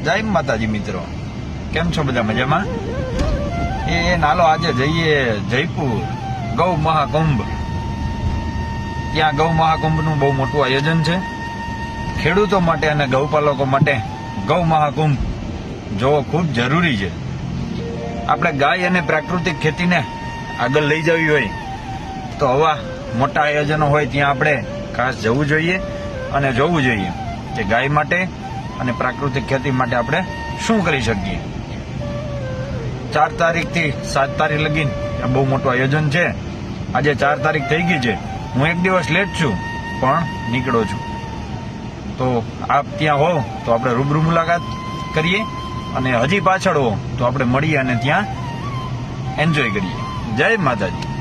જય માતાજી મિત્રો, કેમ છો બધા? મજામાં? નાલો આજે જઈએ જયપુર ગૌ મહાકુંભ. ત્યાં ગૌ મહાકુંભનું બહુ મોટું આયોજન છે. ખેડૂતો માટે અને ગૌપાલકો માટે ગૌ મહાકુંભ જોવો ખૂબ જરૂરી છે. આપણે ગાય અને પ્રાકૃતિક ખેતીને આગળ લઈ જવી હોય તો આવા મોટા આયોજનો હોય ત્યાં આપણે ખાસ જવું જોઈએ અને જોવું જોઈએ કે ગાય માટે અને પ્રાકૃતિક ખેતી માટે આપણે શું કરી શકીએ. 4 તારીખથી 7 તારીખ લગી બહુ મોટું આયોજન છે. આજે 4 તારીખ થઈ ગઈ છે. હું એક દિવસ લેટ છું પણ નીકળો છું. તો આપ ત્યાં હો તો આપણે રૂબરૂ મુલાકાત કરીએ અને હજી પાછળ હો તો આપણે મળીએ અને ત્યાં એન્જોય કરીએ. જય માતાજી.